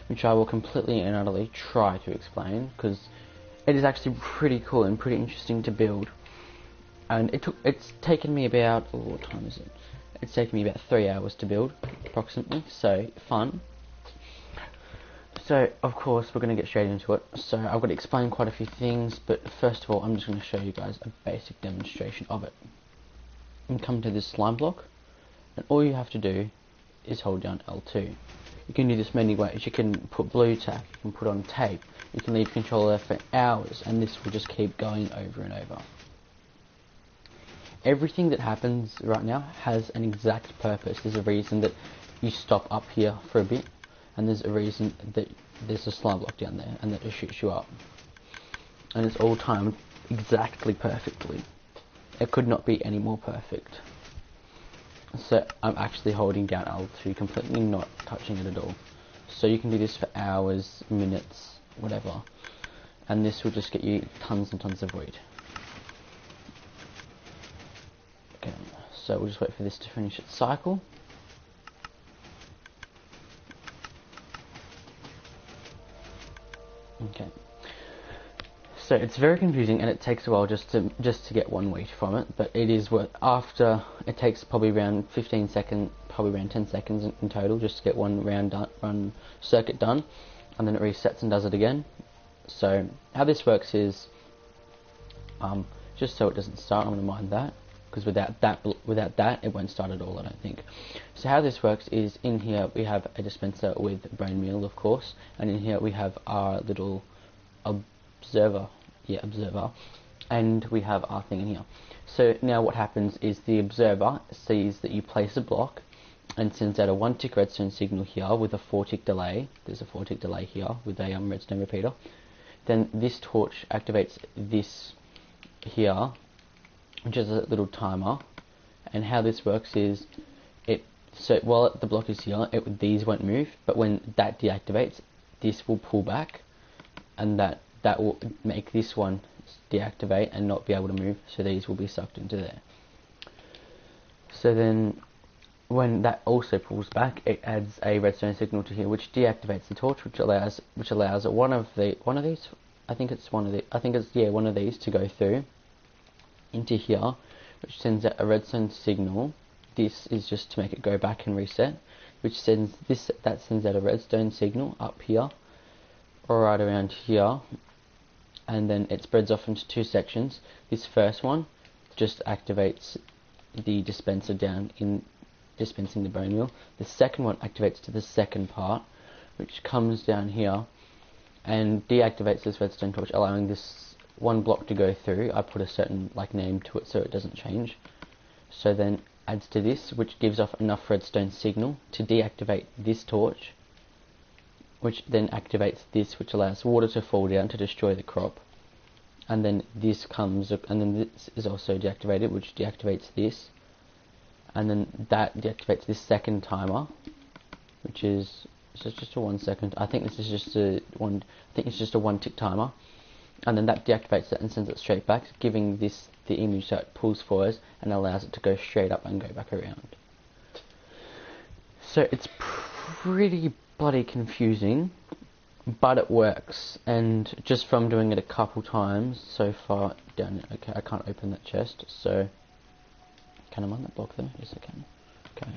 which I will completely and utterly try to explain, because it is actually pretty cool and pretty interesting to build. And it's taken me about, oh, what time is it? It's taken me about 3 hours to build, approximately, so fun. So, of course, we're going to get straight into it. So, I've got to explain quite a few things, but first of all, I'm just going to show you guys a basic demonstration of it. You come to this slime block, and all you have to do is hold down L2. You can do this many ways. You can put blue tack, you can put on tape, you can leave control there for hours, and this will just keep going over and over. Everything that happens right now has an exact purpose. There's a reason that you stop up here for a bit, and there's a reason that there's a slime block down there, and that it shoots you up. And it's all timed exactly perfectly. It could not be any more perfect. So I'm actually holding down L2, completely not touching it at all. So you can do this for hours, minutes, whatever. And this will just get you tons and tons of wheat. Okay, so we'll just wait for this to finish its cycle. Okay. So it's very confusing, and it takes a while just to get one wheat from it, but it is worth, after it takes probably around 15 seconds, probably around 10 seconds in total, just to get one run circuit done, and then it resets and does it again. So how this works is, just so it doesn't start, I'm going to mind that, because without that it won't start at all, I don't think. So how this works is, in here we have a dispenser with bone meal, of course, and in here we have our little observer, and we have our thing in here. So now what happens is the observer sees that you place a block and sends out a 1 tick redstone signal here with a 4 tick delay. There's a 4 tick delay here with a redstone repeater. Then this torch activates this here, which is a little timer. And how this works is, so while the block is here, these won't move, but when that deactivates, this will pull back, and that will make this one deactivate and not be able to move, so these will be sucked into there. So then when that also pulls back, it adds a redstone signal to here, which deactivates the torch, which allows one of these to go through into here, which sends out a redstone signal. This is just to make it go back and reset, which sends out a redstone signal up here, or right around here, and then it spreads off into 2 sections. This first one just activates the dispenser down in dispensing the bone meal. The second one activates to the second part, which comes down here and deactivates this redstone torch, allowing this one block to go through. I put a certain name to it so it doesn't change. So then adds to this, which gives off enough redstone signal to deactivate this torch, which then activates this, which allows water to fall down to destroy the crop. And then this comes, and then this is also deactivated, which deactivates this. And then that deactivates this second timer, which is just a 1 second. I think this is just a 1 tick timer. And then that deactivates it and sends it straight back, giving this the image that pulls forwards and allows it to go straight up and go back around. So it's pretty bloody confusing, but it works, and just from doing it a couple times so far down. Okay, I can't open that chest, so can I mine that block there? Yes, I can. Okay,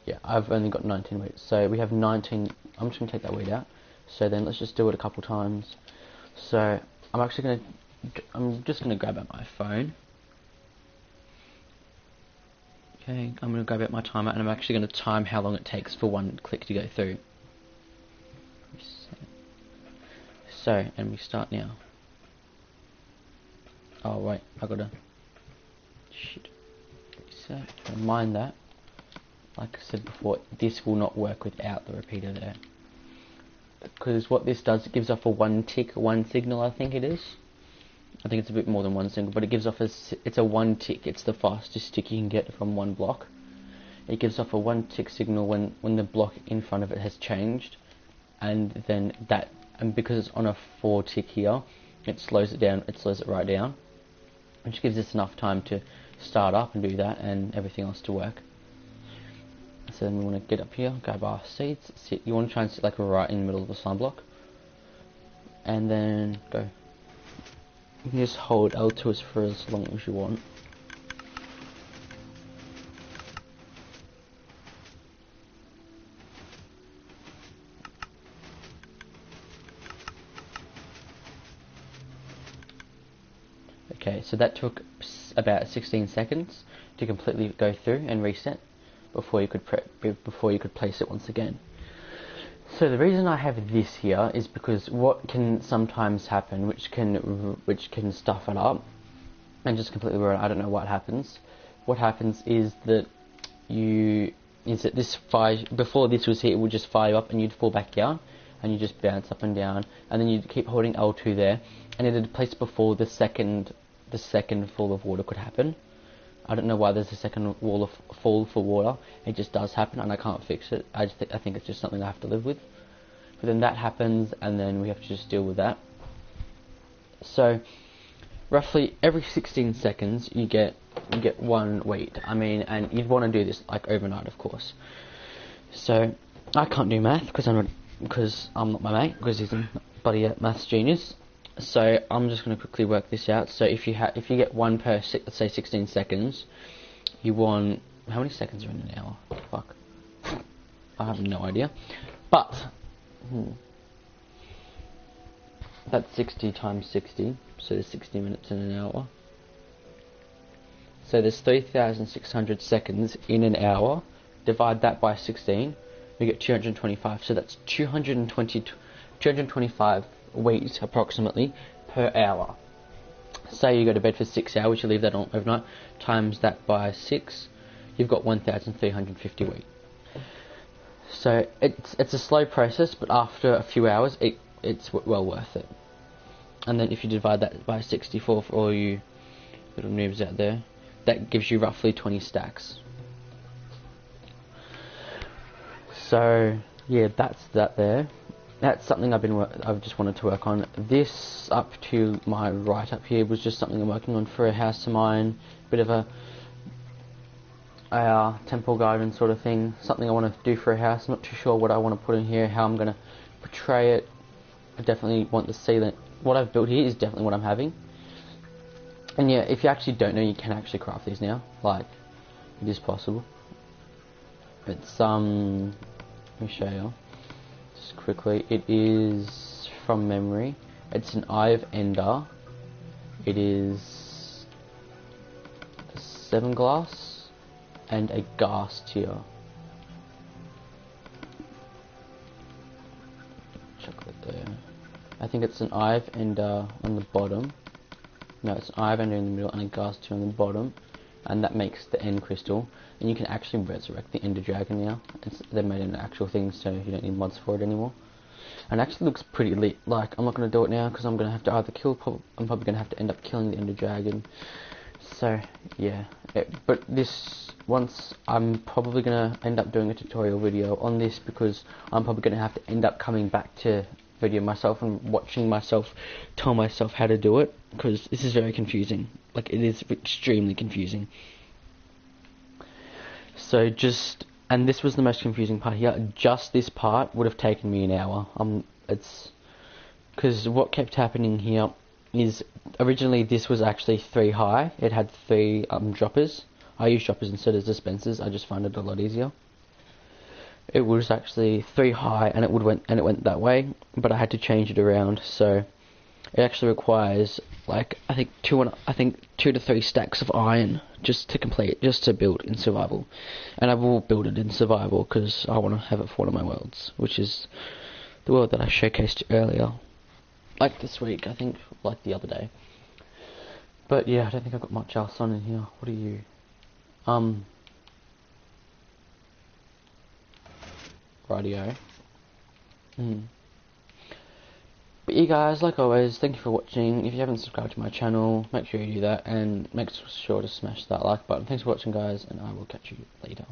yeah, I've only got 19 wheat, so we have 19. I'm just gonna take that wheat out. So then let's just do it a couple times. So I'm just gonna grab out my phone. Okay, I'm going to grab out my timer, and I'm actually going to time how long it takes for one click to go through. So, and we start now. Oh wait, I gotta... Shit. So, mind that. Like I said before, this will not work without the repeater there. Because what this does, it gives off a 1 tick, 1 signal, I think it is. I think it's a bit more than 1 signal, but it gives off it's a 1 tick. It's the fastest tick you can get from one block. It gives off a 1 tick signal when the block in front of it has changed, and then and because it's on a 4 tick here, it slows it down. It slows it right down, which gives us enough time to start up and do that, and everything else to work. So then we want to get up here, grab our seats, sit. You want to try and sit like right in the middle of the sunblock, and then go. You can just hold L2 for as long as you want. Okay, so that took about 16 seconds to completely go through and reset before you could place it once again. So the reason I have this here is because what can sometimes happen, which can stuff it up and just completely ruin it. I don't know what happens. What happens is that this fire, before this was here, it would just fire you up and you'd fall back down and you just bounce up and down, and then you'd keep holding L2 there, and it had placed before the second fall of water could happen. I don't know why there's a second fall for water. It just does happen, and I can't fix it. I think it's just something I have to live with. But then that happens, and then we have to just deal with that. So, roughly every 16 seconds, you get one weight. I mean, and you'd want to do this like overnight, of course. So, I can't do math because I'm not my mate, because he's a bloody maths genius. So I'm just going to quickly work this out. So if you get one per, let's say 16 seconds, you want, how many seconds are in an hour? Fuck, I have no idea. But that's 60 times 60, so there's 60 minutes in an hour. So there's 3,600 seconds in an hour. Divide that by 16, we get 225. So that's 225 weight approximately per hour. Say you go to bed for 6 hours, you leave that on overnight, times that by 6, you've got 1,350 weight. So it's a slow process, but after a few hours, it's well worth it. And then if you divide that by 64 for all you little noobs out there, that gives you roughly 20 stacks. So yeah, that's that there. That's something I've just wanted to work on. This up to my right up here was just something I'm working on for a house of mine, bit of a temple garden sort of thing. Something I want to do for a house. I'm not too sure what I want to put in here, how I'm going to portray it. I definitely want to see that what I've built here is definitely what I'm having. And yeah, if you actually don't know, you can actually craft these now. Like, it is possible. It's let me show you. Quickly, it is from memory. It's an Eye of Ender. It is 7 glass and a gas tier. Chocolate there. I think it's an Eye of Ender on the bottom. No, it's an Eye of Ender in the middle and a gas tier on the bottom, and that makes the end crystal. And you can actually resurrect the Ender Dragon now. They've made an actual thing, so you don't need mods for it anymore. And it actually looks pretty lit. Like, I'm not going to do it now because I'm going to have to either I'm probably going to have to end up killing the Ender Dragon. So yeah, but this, once I'm probably going to end up doing a tutorial video on this, because I'm probably going to have to end up coming back to video myself and watching myself tell myself how to do it, because this is very confusing. Like, it is extremely confusing. So and this was the most confusing part here. Just this part would have taken me an hour. It's because what kept happening here is originally this was actually 3 high. It had 3 droppers. I use droppers instead of dispensers. I just find it a lot easier. It was actually 3 high, and it went that way, but I had to change it around. So it actually requires, like, I think 2 to 3 stacks of iron just to build in survival. And I will build it in survival because I want to have it for one of my worlds, which is the world that I showcased earlier, like this week, I think, like the other day. But yeah, I don't think I've got much else on in here. What are you? Radio. But yeah, guys, like always, thank you for watching. If you haven't subscribed to my channel, make sure you do that, and make sure to smash that like button. Thanks for watching, guys, and I will catch you later.